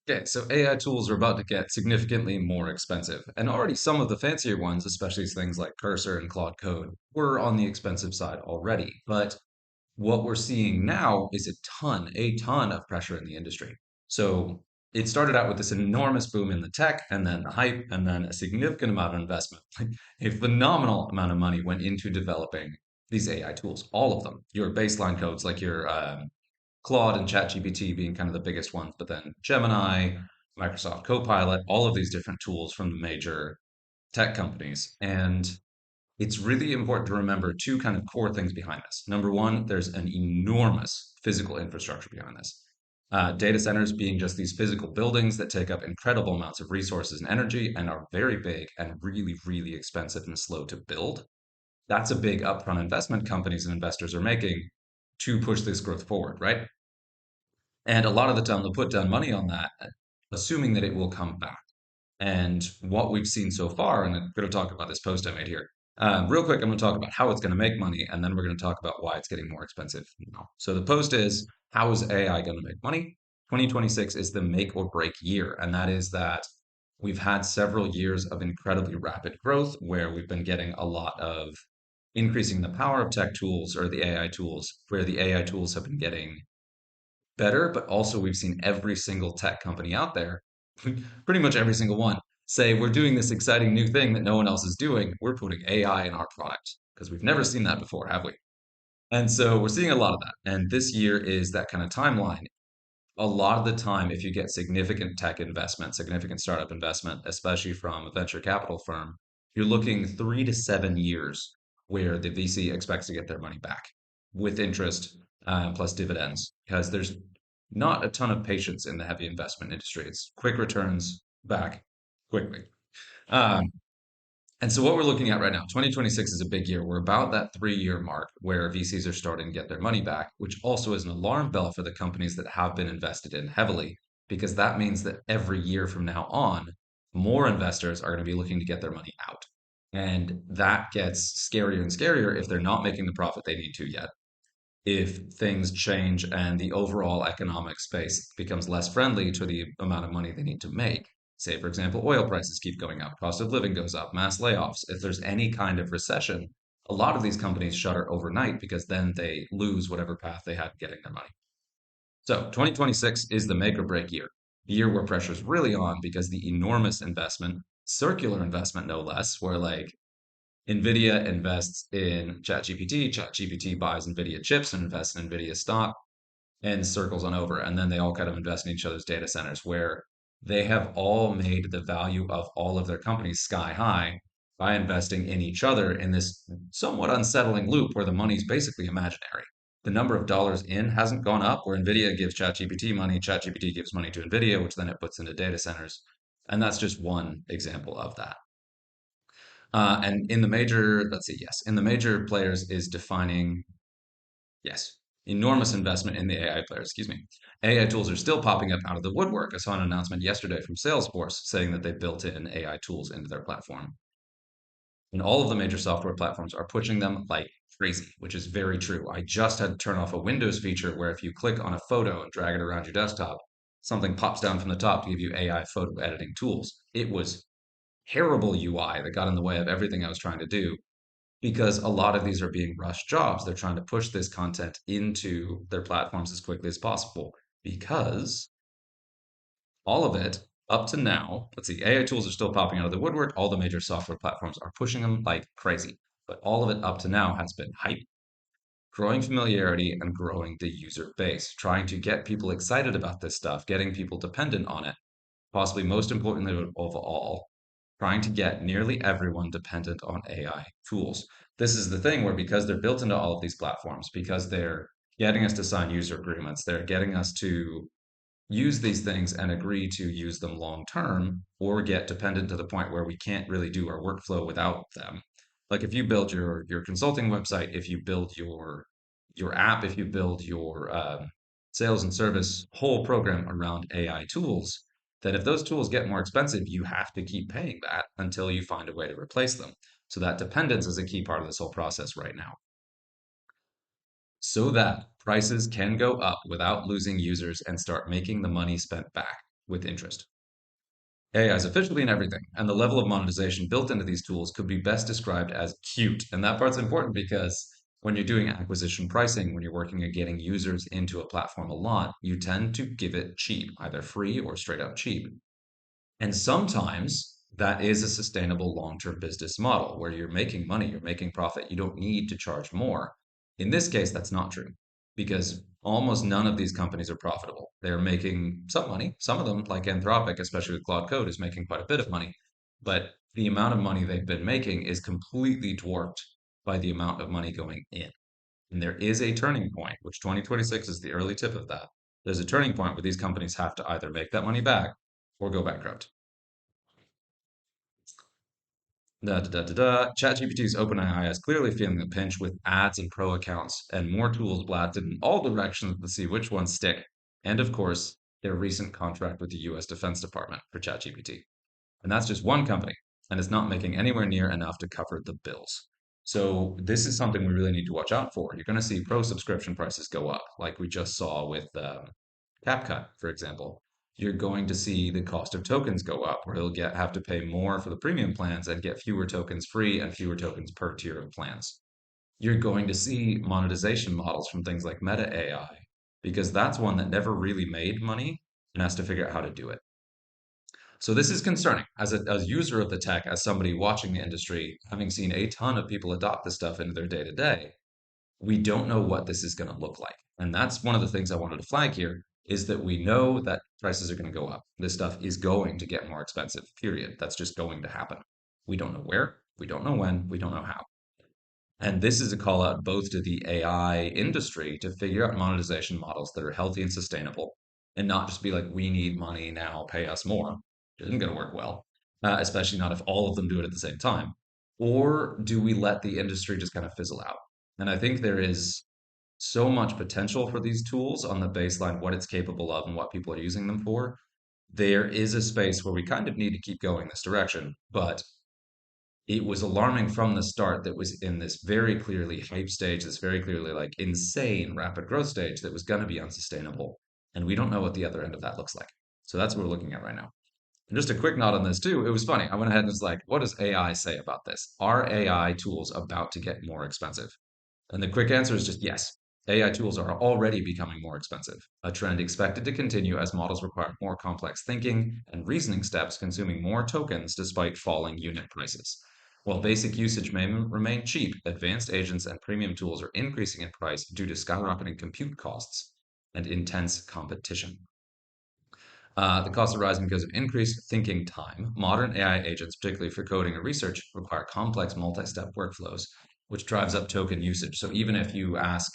Okay, so AI tools are about to get significantly more expensive, and already some of the fancier ones, especially things like Cursor and Claude Code, were on the expensive side already. But what we're seeing now is a ton of pressure in the industry. So it started out with this enormous boom in the tech, and then the hype, and then a significant amount of investment. Like a phenomenal amount of money went into developing these AI tools, all of them. Your baseline codes, like your Claude and ChatGPT being kind of the biggest ones, but then Gemini, Microsoft Copilot, all of these different tools from the major tech companies. And it's really important to remember two kind of core things behind this. Number one, there's an enormous physical infrastructure behind this. Data centers being just these physical buildings that take up incredible amounts of resources and energy and are very big and really, really expensive and slow to build. That's a big upfront investment companies and investors are making to push this growth forward, right? And a lot of the time they'll put down money on that, assuming that it will come back. And what we've seen so far, and I'm going to talk about this post I made here. Real quick, I'm going to talk about how it's going to make money, and then we're going to talk about why it's getting more expensive now. So the post is, how is AI going to make money? 2026 is the make or break year, and that is that we've had several years of incredibly rapid growth where we've been getting a lot of increasing the power of tech tools or the AI tools, where the AI tools have been getting better, but also we've seen every single tech company out there, pretty much every single one, say we're doing this exciting new thing that no one else is doing. We're putting AI in our product because we've never seen that before, have we? And so we're seeing a lot of that. And this year is that kind of timeline. A lot of the time, if you get significant tech investment, significant startup investment, especially from a venture capital firm, you're looking 3 to 7 years where the VC expects to get their money back with interest plus dividends, because there's not a ton of patience in the heavy investment industry. It's quick returns back quickly. Um, and so what we're looking at right now, 2026 is a big year. We're about that 3 year mark where VCs are starting to get their money back, which also is an alarm bell for the companies that have been invested in heavily, because that means that every year from now on, more investors are going to be looking to get their money out. And that gets scarier and scarier if they're not making the profit they need to yet. If things change and the overall economic space becomes less friendly to the amount of money they need to make. Say, for example, oil prices keep going up, cost of living goes up, mass layoffs. If there's any kind of recession, a lot of these companies shutter overnight because then they lose whatever path they had getting their money. So 2026 is the make or break year, the year where pressure's really on because the enormous investment, circular investment no less, where like NVIDIA invests in ChatGPT, ChatGPT buys NVIDIA chips and invests in NVIDIA stock and circles on over. And then they all kind of invest in each other's data centers where they have all made the value of all of their companies sky high by investing in each other in this somewhat unsettling loop where the money's basically imaginary. The number of dollars in hasn't gone up, where NVIDIA gives ChatGPT money, ChatGPT gives money to NVIDIA, which then it puts into data centers. And that's just one example of that. And in the major, let's see, yes, in the major players is defining, yes, enormous investment in the AI players, excuse me. AI tools are still popping up out of the woodwork. I saw an announcement yesterday from Salesforce saying that they built in AI tools into their platform. And all of the major software platforms are pushing them like crazy, which is very true. I just had to turn off a Windows feature where if you click on a photo and drag it around your desktop, something pops down from the top to give you AI photo editing tools. It was terrible UI that got in the way of everything I was trying to do because a lot of these are being rushed jobs. They're trying to push this content into their platforms as quickly as possible because all of it up to now, let's see, AI tools are still popping out of the woodwork. All the major software platforms are pushing them like crazy. But all of it up to now has been hype, growing familiarity, and growing the user base, trying to get people excited about this stuff, getting people dependent on it. Possibly most importantly of all, trying to get nearly everyone dependent on AI tools. This is the thing where because they're built into all of these platforms, because they're getting us to sign user agreements, they're getting us to use these things and agree to use them long term or get dependent to the point where we can't really do our workflow without them. Like if you build your consulting website, if you build your app, if you build your sales and service whole program around AI tools, then if those tools get more expensive, you have to keep paying that until you find a way to replace them. So that dependence is a key part of this whole process right now so that prices can go up without losing users and start making the money spent back. with interest. AI is officially in everything, and the level of monetization built into these tools could be best described as cute. And that part's important because when you're doing acquisition pricing, when you're working at getting users into a platform a lot, you tend to give it cheap, either free or straight up cheap. And sometimes that is a sustainable long-term business model where you're making money, you're making profit, you don't need to charge more. In this case, that's not true because almost none of these companies are profitable. They're making some money. Some of them, like Anthropic, especially with Claude Code, is making quite a bit of money. But the amount of money they've been making is completely dwarfed by the amount of money going in. And there is a turning point, which 2026 is the early tip of that. There's a turning point where these companies have to either make that money back or go bankrupt. ChatGPT's OpenAI is clearly feeling the pinch with ads and pro accounts and more tools blasted in all directions to see which ones stick. And of course, their recent contract with the US Defense Department for ChatGPT. And that's just one company, and it's not making anywhere near enough to cover the bills. So this is something we really need to watch out for. You're going to see pro subscription prices go up, like we just saw with CapCut, for example. You're going to see the cost of tokens go up, where you'll have to pay more for the premium plans and get fewer tokens free and fewer tokens per tier of plans. You're going to see monetization models from things like Meta AI, because that's one that never really made money and has to figure out how to do it. So this is concerning as a user of the tech, as somebody watching the industry, having seen a ton of people adopt this stuff into their day to day. We don't know what this is going to look like. And that's one of the things I wanted to flag here is that we know that prices are going to go up. This stuff is going to get more expensive, period. That's just going to happen. We don't know where, we don't know when, we don't know how. And this is a call out both to the AI industry to figure out monetization models that are healthy and sustainable and not just be like, we need money now, pay us more. It isn't going to work well, especially not if all of them do it at the same time. Or do we let the industry just kind of fizzle out? And I think there is so much potential for these tools on the baseline, what it's capable of and what people are using them for. There is a space where we kind of need to keep going this direction, but it was alarming from the start that was in this very clearly hype stage, this very clearly like insane rapid growth stage that was going to be unsustainable. And we don't know what the other end of that looks like. So that's what we're looking at right now. And just a quick note on this too. It was funny. I went ahead and was like, what does AI say about this? Are AI tools about to get more expensive? And the quick answer is just yes. AI tools are already becoming more expensive, a trend expected to continue as models require more complex thinking and reasoning steps, consuming more tokens despite falling unit prices. While basic usage may remain cheap, advanced agents and premium tools are increasing in price due to skyrocketing compute costs and intense competition. The costs are rising because of increased thinking time. Modern AI agents, particularly for coding or research, require complex multi-step workflows, which drives up token usage. So even if you ask,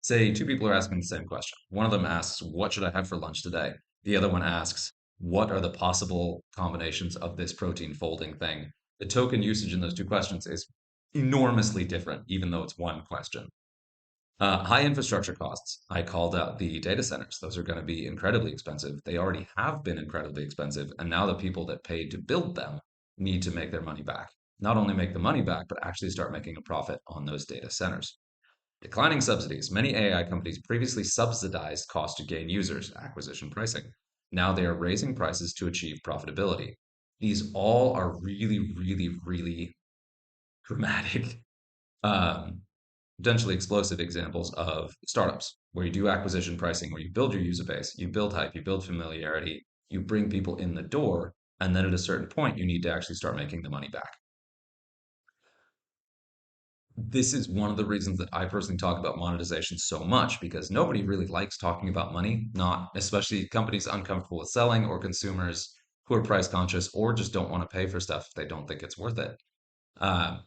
say, two people are asking the same question. One of them asks, what should I have for lunch today? The other one asks, what are the possible combinations of this protein folding thing? The token usage in those two questions is enormously different, even though it's one question. High infrastructure costs. I called out the data centers. Those are going to be incredibly expensive. They already have been incredibly expensive. And now the people that paid to build them need to make their money back. Not only make the money back, but actually start making a profit on those data centers. Declining subsidies. Many AI companies previously subsidized cost to gain users, acquisition pricing. Now they are raising prices to achieve profitability. These all are really, really, really dramatic um, potentially explosive examples of startups where you do acquisition pricing, where you build your user base, you build hype, you build familiarity, you bring people in the door, and then at a certain point, you need to actually start making the money back. This is one of the reasons that I personally talk about monetization so much because nobody really likes talking about money, not especially companies uncomfortable with selling or consumers who are price conscious or just don't want to pay for stuff if they don't think it's worth it. Uh,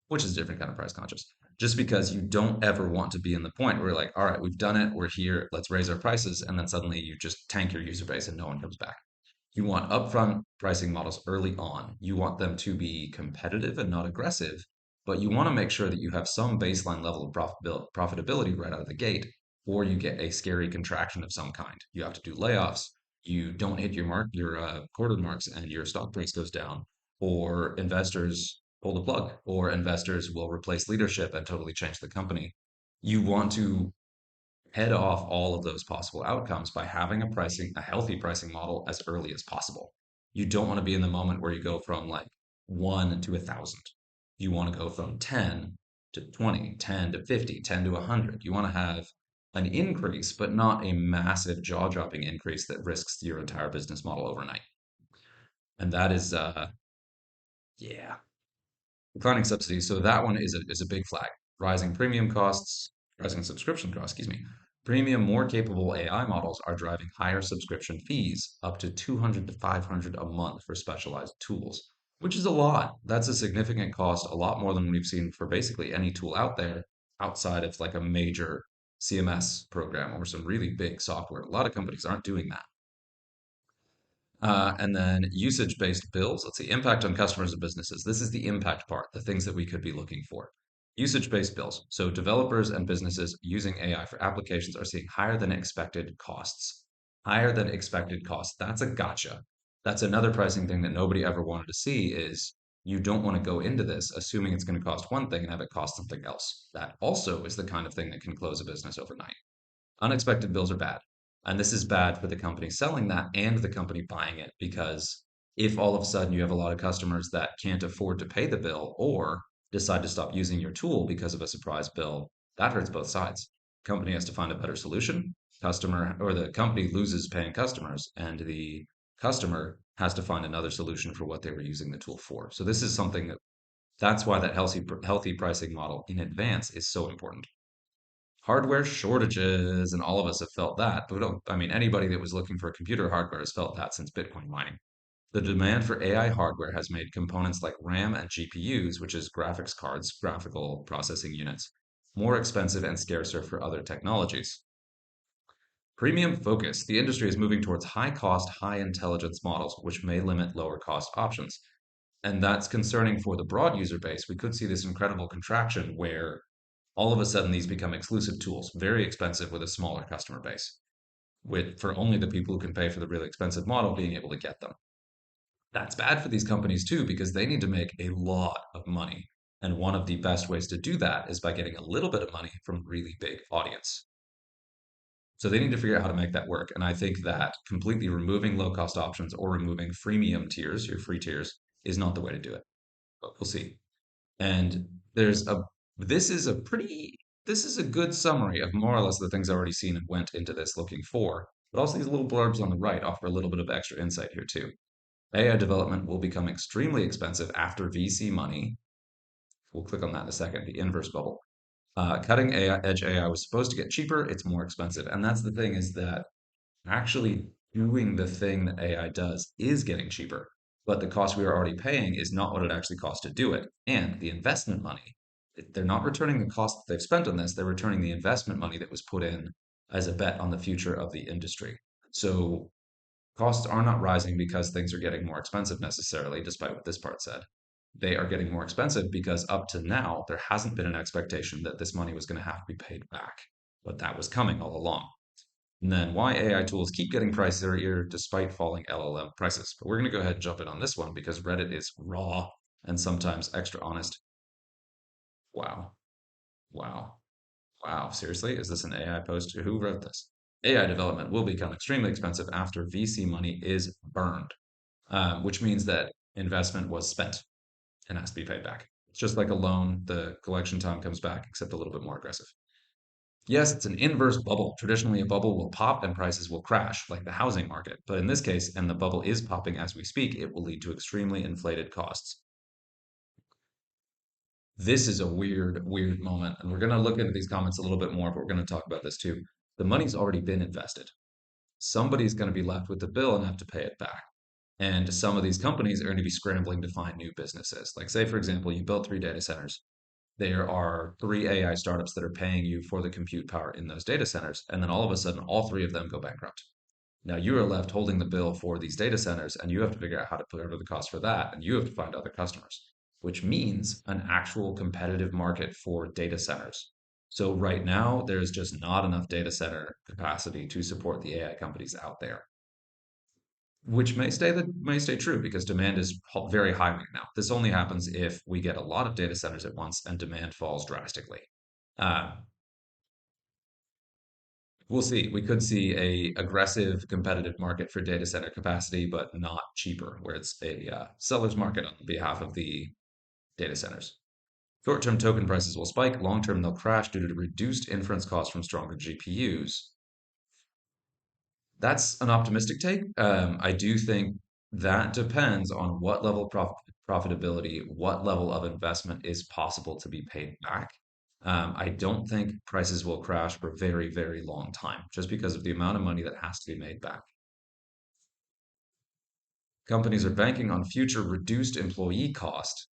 which is a different kind of price conscious. Just because you don't ever want to be in the point where you're like, all right, we've done it, we're here, let's raise our prices, and then suddenly you just tank your user base and no one comes back. You want upfront pricing models early on. You want them to be competitive and not aggressive, but you want to make sure that you have some baseline level of profitability right out of the gate, or you get a scary contraction of some kind. You have to do layoffs. You don't hit your quarter marks, and your stock price goes down, or investors pull the plug, or investors will replace leadership and totally change the company. You want to head off all of those possible outcomes by having a healthy pricing model as early as possible. You don't want to be in the moment where you go from like 1 to 1,000. You want to go from 10 to 20, 10 to 50, 10 to 100. You want to have an increase, but not a massive jaw dropping increase that risks your entire business model overnight. And that is, yeah, declining subsidies. So that one is a big flag. Rising premium costs, rising subscription costs, excuse me. Premium, more capable AI models are driving higher subscription fees, up to 200 to 500 a month for specialized tools, which is a lot. That's a significant cost, a lot more than we've seen for basically any tool out there outside of like a major CMS program or some really big software. A lot of companies aren't doing that. And then usage-based bills. Let's see, impact on customers and businesses. This is the impact part, the things that we could be looking for. Usage-based bills. So developers and businesses using AI for applications are seeing higher than expected costs. Higher than expected costs. That's a gotcha. That's another pricing thing that nobody ever wanted to see is you don't want to go into this assuming it's going to cost one thing and have it cost something else. That also is the kind of thing that can close a business overnight. Unexpected bills are bad. And this is bad for the company selling that and the company buying it because if all of a sudden you have a lot of customers that can't afford to pay the bill or decide to stop using your tool because of a surprise bill, that hurts both sides. Company has to find a better solution. Customer or the company loses paying customers, and the customer has to find another solution for what they were using the tool for. So this is something that's why that healthy pricing model in advance is so important. Hardware shortages, and all of us have felt that. But we don't, I mean, anybody that was looking for computer hardware has felt that since Bitcoin mining. The demand for AI hardware has made components like RAM and GPUs, which is graphics cards, graphical processing units, more expensive and scarcer for other technologies. Premium focus. The industry is moving towards high cost, high intelligence models, which may limit lower cost options. And that's concerning for the broad user base. We could see this incredible contraction where all of a sudden these become exclusive tools, very expensive with a smaller customer base, with for only the people who can pay for the really expensive model being able to get them. That's bad for these companies too, because they need to make a lot of money. And one of the best ways to do that is by getting a little bit of money from a really big audience. So they need to figure out how to make that work. And I think that completely removing low cost options or removing freemium tiers, your free tiers, is not the way to do it. But we'll see. And there's a this is a pretty this is a good summary of more or less the things I already seen and went into this looking for. But also these little blurbs on the right offer a little bit of extra insight here too. AI development will become extremely expensive after VC money. We'll click on that in a second, the inverse bubble. Cutting AI, edge AI was supposed to get cheaper, it's more expensive. And that's the thing is that actually doing the thing that AI does is getting cheaper, but the cost we are already paying is not what it actually costs to do it. And the investment money, they're not returning the cost that they've spent on this, they're returning the investment money that was put in as a bet on the future of the industry. So costs are not rising because things are getting more expensive necessarily, despite what this part said. They are getting more expensive because up to now, there hasn't been an expectation that this money was going to have to be paid back, but that was coming all along. And then why AI tools keep getting pricier despite falling LLM prices. But we're going to go ahead and jump in on this one because Reddit is raw and sometimes extra honest. Wow. Wow. Wow. Seriously? Is this an AI post? Who wrote this? AI development will become extremely expensive after VC money is burned, which means that investment was spent and has to be paid back. It's just like a loan, the collection time comes back, except a little bit more aggressive. Yes, it's an inverse bubble. Traditionally, a bubble will pop and prices will crash, like the housing market. But in this case, and the bubble is popping as we speak, it will lead to extremely inflated costs. This is a weird, weird moment. And we're going to look into these comments a little bit more, but we're going to talk about this too. The money's already been invested. Somebody's going to be left with the bill and have to pay it back. And some of these companies are going to be scrambling to find new businesses. Like, say, for example, you built 3 data centers. There are 3 AI startups that are paying you for the compute power in those data centers. And then all of a sudden, all 3 of them go bankrupt. Now you are left holding the bill for these data centers, and you have to figure out how to cover the cost for that. And you have to find other customers, which means an actual competitive market for data centers. So right now, there's just not enough data center capacity to support the AI companies out there, which may stay true because demand is very high right now. This only happens if we get a lot of data centers at once and demand falls drastically. Uh, We'll see. We could see a aggressive competitive market for data center capacity, but not cheaper, where it's a seller's market on behalf of the data centers. Short-term token prices will spike. Long-term, they'll crash due to reduced inference costs from stronger GPUs. That's an optimistic take. I do think that depends on what level of profitability, what level of investment is possible to be paid back. I don't think prices will crash for a very, very long time, just because of the amount of money that has to be made back. Companies are banking on future reduced employee cost.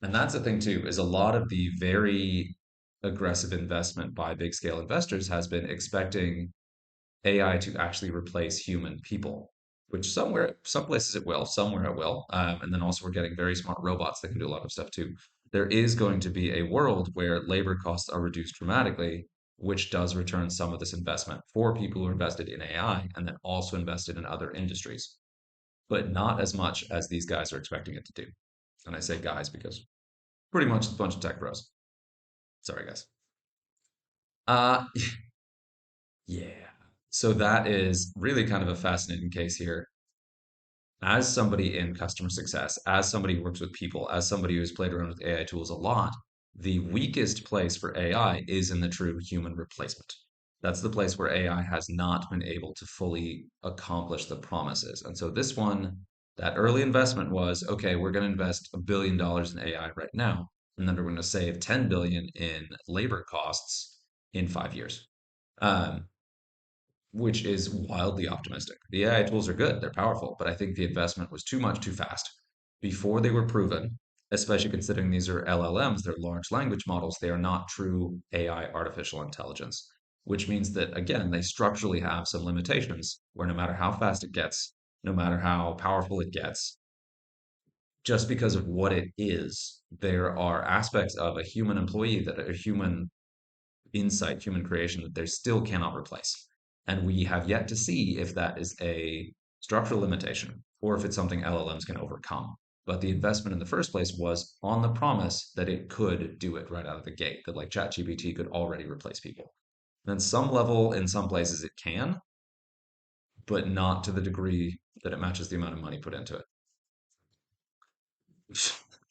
And that's the thing too, is a lot of the very aggressive investment by big scale investors has been expecting AI to actually replace human people, which somewhere, some places it will, somewhere it will. And then also we're getting very smart robots that can do a lot of stuff too. There is going to be a world where labor costs are reduced dramatically, which does return some of this investment for people who invested in AI and then also invested in other industries, but not as much as these guys are expecting it to do. And I say guys because pretty much it's a bunch of tech bros. Sorry, guys. Uh, yeah. So that is really kind of a fascinating case here. As somebody in customer success, as somebody who works with people, as somebody who's played around with AI tools a lot, the weakest place for AI is in the true human replacement. That's the place where AI has not been able to fully accomplish the promises. And so this one, that early investment was, okay, we're going to invest $1 billion in AI right now, and then we're going to save 10 billion in labor costs in 5 years. Um, which is wildly optimistic. The AI tools are good, they're powerful, but I think the investment was too much too fast. Before they were proven, especially considering these are LLMs, they're large language models, they are not true AI artificial intelligence, which means that, again, they structurally have some limitations where no matter how fast it gets, no matter how powerful it gets, just because of what it is, there are aspects of a human employee that a human insight, human creation that they still cannot replace. And we have yet to see if that is a structural limitation or if it's something LLMs can overcome. But the investment in the first place was on the promise that it could do it right out of the gate, that like ChatGPT could already replace people. And some level, in some places, it can, but not to the degree that it matches the amount of money put into it.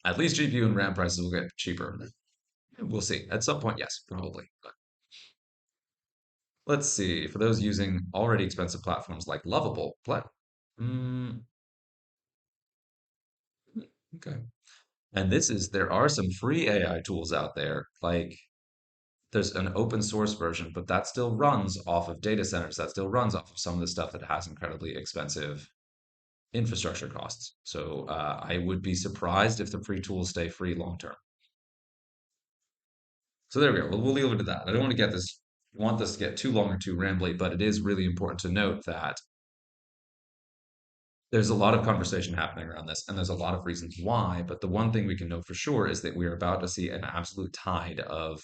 At least GPU and RAM prices will get cheaper. We'll see. At some point, yes, probably. But let's see. For those using already expensive platforms like Lovable, mm, okay. And this is there are some free AI tools out there. Like there's an open source version, but that still runs off of data centers. That still runs off of some of the stuff that has incredibly expensive infrastructure costs. So I would be surprised if the free tools stay free long term. So there we go. We'll leave it at that. I don't want this to get too long or too rambly, but it is really important to note that there's a lot of conversation happening around this, and there's a lot of reasons why. But the one thing we can know for sure is that we are about to see an absolute tide of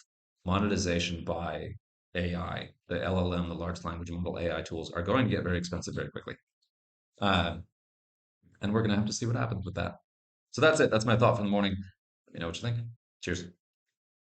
monetization by AI. The LLM, the large language model AI tools, are going to get very expensive very quickly. Uh, and we're going to have to see what happens with that. So that's it. That's my thought for the morning. Let me know what you think. Cheers.